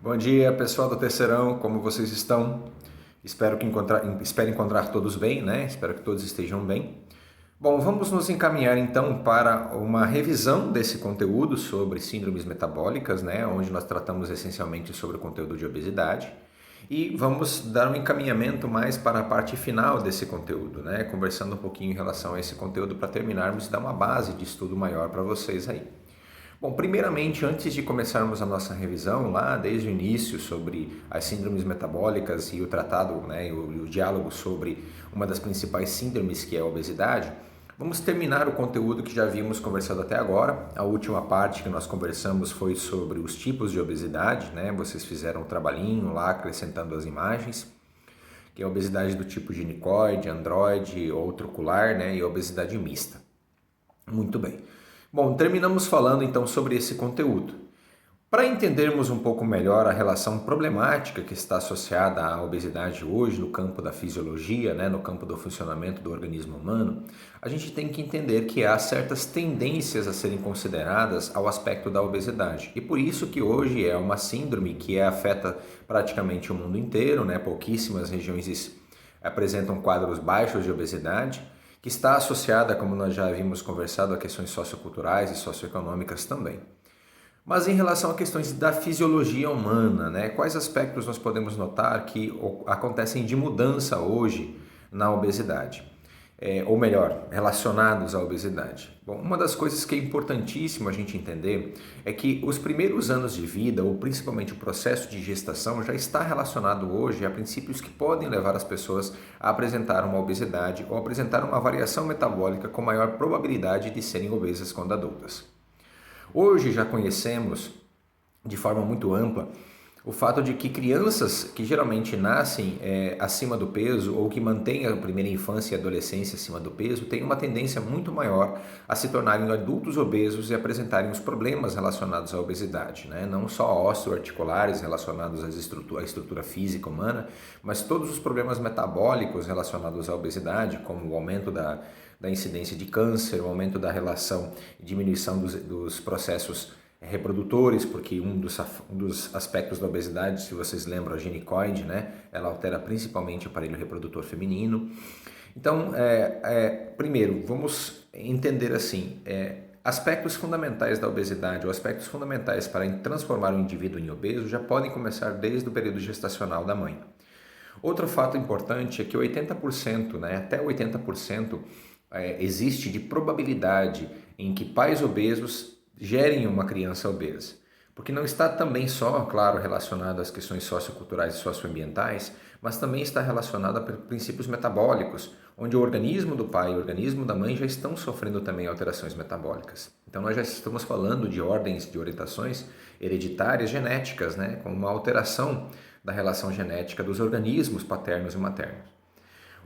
Bom dia, pessoal do Terceirão, como vocês estão? Espero encontrar todos bem, né? Espero que todos estejam bem. Bom, vamos nos encaminhar então para uma revisão desse conteúdo sobre síndromes metabólicas, né? Onde nós tratamos essencialmente sobre o conteúdo de obesidade. E vamos dar um encaminhamento mais para a parte final desse conteúdo, né? Conversando um pouquinho em relação a esse conteúdo para terminarmos e dar uma base de estudo maior para vocês aí. Bom, primeiramente, antes de começarmos a nossa revisão lá desde o início sobre as síndromes metabólicas e o tratado, né, o diálogo sobre uma das principais síndromes que é a obesidade, vamos terminar o conteúdo que já havíamos conversado até agora. A última parte que nós conversamos foi sobre os tipos de obesidade, né? Vocês fizeram um trabalhinho lá acrescentando as imagens, que é a obesidade do tipo ginicoide, androide ou trocular, né, e a obesidade mista. Muito bem. Bom, terminamos falando então sobre esse conteúdo. Para entendermos um pouco melhor a relação problemática que está associada à obesidade hoje no campo da fisiologia, né, no campo do funcionamento do organismo humano, a gente tem que entender que há certas tendências a serem consideradas ao aspecto da obesidade. E por isso que hoje é uma síndrome que afeta praticamente o mundo inteiro, né? Pouquíssimas regiões apresentam quadros baixos de obesidade, que está associada, como nós já havíamos conversado, a questões socioculturais e socioeconômicas também. Mas em relação a questões da fisiologia humana, né, quais aspectos nós podemos notar que acontecem de mudança hoje na obesidade? Ou melhor, relacionados à obesidade. Bom, uma das coisas que é importantíssimo a gente entender é que os primeiros anos de vida, ou principalmente o processo de gestação, já está relacionado hoje a princípios que podem levar as pessoas a apresentar uma obesidade ou apresentar uma variação metabólica com maior probabilidade de serem obesas quando adultas. Hoje já conhecemos de forma muito ampla o fato de que crianças que geralmente nascem acima do peso ou que mantêm a primeira infância e adolescência acima do peso têm uma tendência muito maior a se tornarem adultos obesos e apresentarem os problemas relacionados à obesidade, né? Não só osteoarticulares relacionados à estrutura física humana, mas todos os problemas metabólicos relacionados à obesidade, como o aumento da incidência de câncer, o aumento da relação e diminuição dos processos reprodutores, porque um dos aspectos da obesidade, se vocês lembram, a ginicoide, né? Ela altera principalmente o aparelho reprodutor feminino. Então, primeiro, vamos entender assim, aspectos fundamentais da obesidade, ou aspectos fundamentais para transformar o indivíduo em obeso, já podem começar desde o período gestacional da mãe. Outro fato importante é que 80%, né, até 80%, existe de probabilidade em que pais obesos gerem uma criança obesa, porque não está também só, claro, relacionado às questões socioculturais e socioambientais, mas também está relacionado a princípios metabólicos, onde o organismo do pai e o organismo da mãe já estão sofrendo também alterações metabólicas. Então nós já estamos falando de ordens, de orientações hereditárias genéticas, né, com uma alteração da relação genética dos organismos paternos e maternos.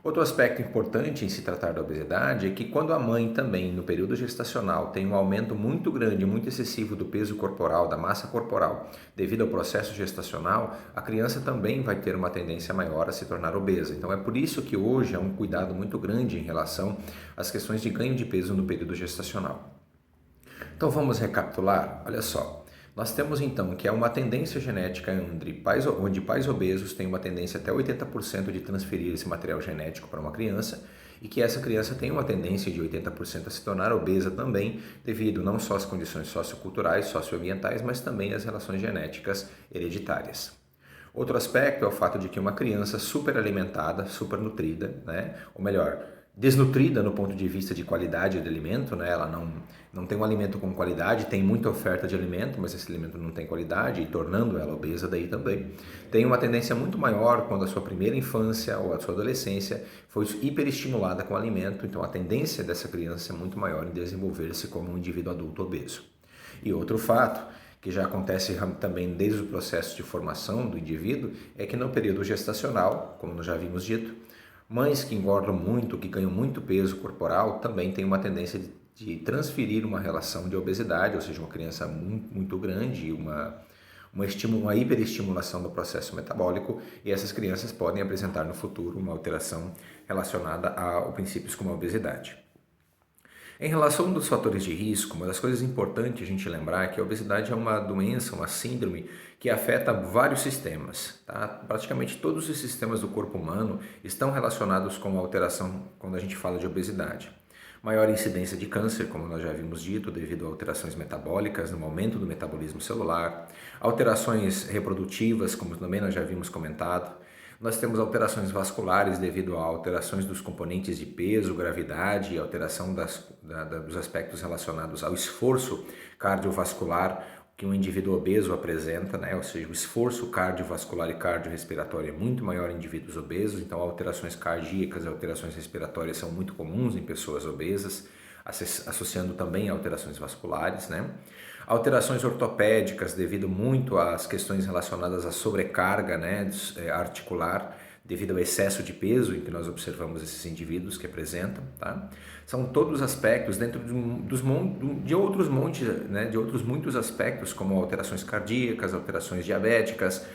Outro aspecto importante em se tratar da obesidade é que quando a mãe também, no período gestacional, tem um aumento muito grande, muito excessivo do peso corporal, da massa corporal, devido ao processo gestacional, a criança também vai ter uma tendência maior a se tornar obesa. Então é por isso que hoje há um cuidado muito grande em relação às questões de ganho de peso no período gestacional. Então vamos recapitular? Olha só. Nós temos então que é uma tendência genética onde pais obesos têm uma tendência até 80% de transferir esse material genético para uma criança e que essa criança tem uma tendência de 80% a se tornar obesa também, devido não só às condições socioculturais, socioambientais, mas também às relações genéticas hereditárias. Outro aspecto é o fato de que uma criança superalimentada, supernutrida, né, ou melhor, desnutrida no ponto de vista de qualidade de alimento, né? Ela não tem um alimento com qualidade, tem muita oferta de alimento, mas esse alimento não tem qualidade, e tornando ela obesa daí também. Tem uma tendência muito maior quando a sua primeira infância ou a sua adolescência foi hiperestimulada com alimento, então a tendência dessa criança é muito maior em desenvolver-se como um indivíduo adulto obeso. E outro fato, que já acontece também desde o processo de formação do indivíduo, é que no período gestacional, como nós já havíamos dito, mães que engordam muito, que ganham muito peso corporal, também têm uma tendência de transferir uma relação de obesidade, ou seja, uma criança muito grande, uma hiperestimulação do processo metabólico, e essas crianças podem apresentar no futuro uma alteração relacionada a princípios como a obesidade. Em relação dos fatores de risco, uma das coisas importantes a gente lembrar é que a obesidade é uma doença, uma síndrome que afeta vários sistemas, tá? Praticamente todos os sistemas do corpo humano estão relacionados com a alteração quando a gente fala de obesidade. Maior incidência de câncer, como nós já havíamos dito, devido a alterações metabólicas no aumento do metabolismo celular, alterações reprodutivas, como também nós já havíamos comentado. Nós temos alterações vasculares devido a alterações dos componentes de peso, gravidade e alteração dos aspectos relacionados ao esforço cardiovascular que um indivíduo obeso apresenta, né? Ou seja, o esforço cardiovascular e cardiorrespiratório é muito maior em indivíduos obesos, então alterações cardíacas e alterações respiratórias são muito comuns em pessoas obesas, associando também a alterações vasculares, né? Alterações ortopédicas devido muito às questões relacionadas à sobrecarga, né, articular, devido ao excesso de peso em que nós observamos esses indivíduos que apresentam, tá? São todos aspectos dentro de outros montes, né, de outros muitos aspectos, como alterações cardíacas, alterações diabéticas,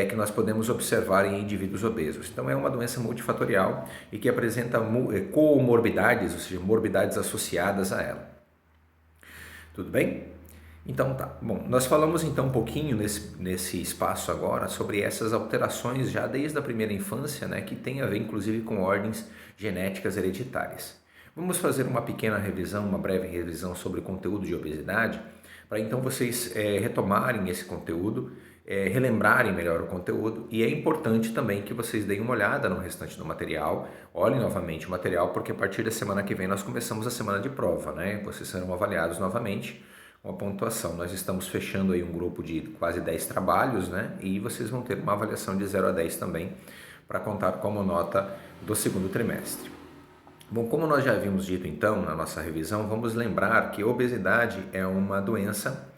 que nós podemos observar em indivíduos obesos. Então é uma doença multifatorial e que apresenta comorbidades, ou seja, morbidades associadas a ela. Tudo bem? Então tá, bom, nós falamos então um pouquinho nesse espaço agora sobre essas alterações já desde a primeira infância, né, que tem a ver inclusive com ordens genéticas hereditárias. Vamos fazer uma pequena revisão, uma breve revisão sobre o conteúdo de obesidade, para então vocês retomarem esse conteúdo, relembrarem melhor o conteúdo, e é importante também que vocês deem uma olhada no restante do material, olhem novamente o material, porque a partir da semana que vem nós começamos a semana de prova, né? Vocês serão avaliados novamente com a pontuação. Nós estamos fechando aí um grupo de quase 10 trabalhos, né? E vocês vão ter uma avaliação de 0 a 10 também, para contar como nota do segundo trimestre. Bom, como nós já havíamos dito então na nossa revisão, vamos lembrar que a obesidade é uma doença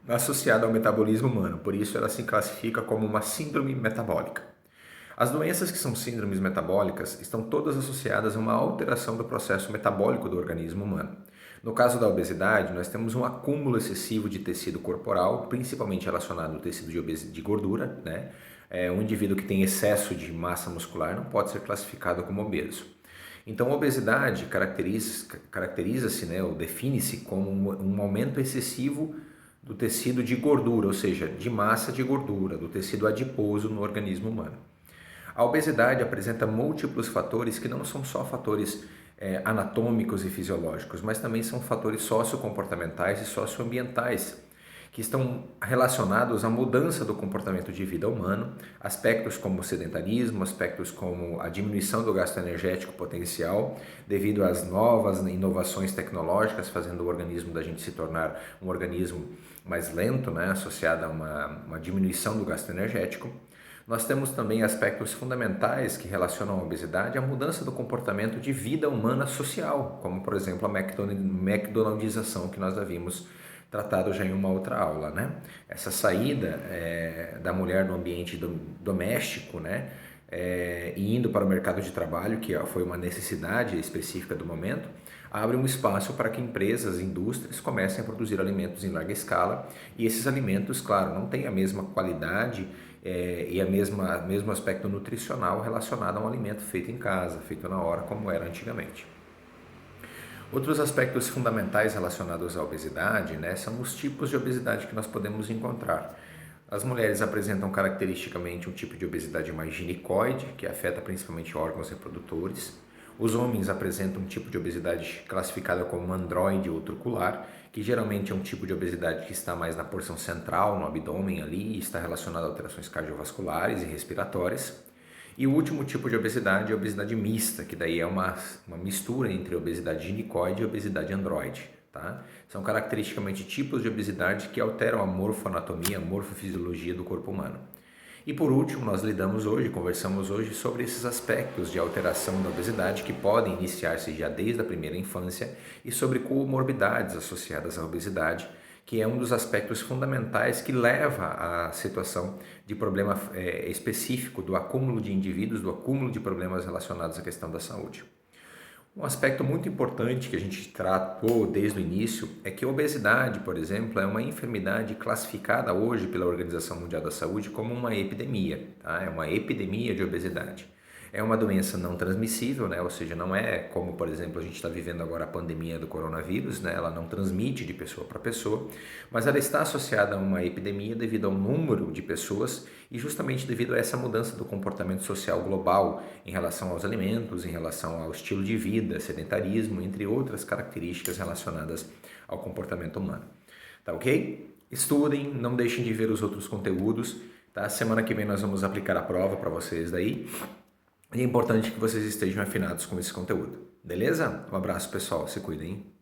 associada ao metabolismo humano, por isso ela se classifica como uma síndrome metabólica. As doenças que são síndromes metabólicas estão todas associadas a uma alteração do processo metabólico do organismo humano. No caso da obesidade, nós temos um acúmulo excessivo de tecido corporal, principalmente relacionado ao tecido de gordura, né? Um indivíduo que tem excesso de massa muscular não pode ser classificado como obeso. Então, a obesidade caracteriza-se, né, ou define-se como um aumento excessivo do tecido de gordura, ou seja, de massa de gordura, do tecido adiposo no organismo humano. A obesidade apresenta múltiplos fatores que não são só fatores anatômicos e fisiológicos, mas também são fatores sociocomportamentais e socioambientais, que estão relacionados à mudança do comportamento de vida humano, aspectos como o sedentarismo, aspectos como a diminuição do gasto energético potencial, devido às novas inovações tecnológicas, fazendo o organismo da gente se tornar um organismo mais lento, né, associado a uma diminuição do gasto energético. Nós temos também aspectos fundamentais que relacionam a obesidade à mudança do comportamento de vida humana social, como, por exemplo, a McDonaldização que nós havíamos tratado já em uma outra aula, né? Essa saída da mulher no ambiente doméstico, né, e indo para o mercado de trabalho, que foi uma necessidade específica do momento, abre um espaço para que empresas, indústrias comecem a produzir alimentos em larga escala, e esses alimentos, claro, não têm a mesma qualidade e mesmo aspecto nutricional relacionado a um alimento feito em casa, feito na hora, como era antigamente. Outros aspectos fundamentais relacionados à obesidade, né, são os tipos de obesidade que nós podemos encontrar. As mulheres apresentam caracteristicamente um tipo de obesidade mais ginecoide, que afeta principalmente órgãos reprodutores. Os homens apresentam um tipo de obesidade classificada como androide ou trucular, que geralmente é um tipo de obesidade que está mais na porção central, no abdômen ali, e está relacionado a alterações cardiovasculares e respiratórias. E o último tipo de obesidade é a obesidade mista, que daí é uma mistura entre obesidade ginecoide e obesidade androide. Tá? São caracteristicamente tipos de obesidade que alteram a morfoanatomia, a morfofisiologia do corpo humano. E por último, nós conversamos hoje sobre esses aspectos de alteração da obesidade que podem iniciar-se já desde a primeira infância e sobre comorbidades associadas à obesidade, que é um dos aspectos fundamentais que leva à situação de problema específico do acúmulo de indivíduos, do acúmulo de problemas relacionados à questão da saúde. Um aspecto muito importante que a gente tratou desde o início é que a obesidade, por exemplo, é uma enfermidade classificada hoje pela Organização Mundial da Saúde como uma epidemia, tá? É uma epidemia de obesidade. É uma doença não transmissível, né? Ou seja, não é como, por exemplo, a gente está vivendo agora a pandemia do coronavírus, né? Ela não transmite de pessoa para pessoa, mas ela está associada a uma epidemia devido ao número de pessoas e justamente devido a essa mudança do comportamento social global em relação aos alimentos, em relação ao estilo de vida, sedentarismo, entre outras características relacionadas ao comportamento humano. Tá ok? Estudem, não deixem de ver os outros conteúdos, tá? Semana que vem nós vamos aplicar a prova para vocês daí. E é importante que vocês estejam afinados com esse conteúdo. Beleza? Um abraço, pessoal. Se cuidem.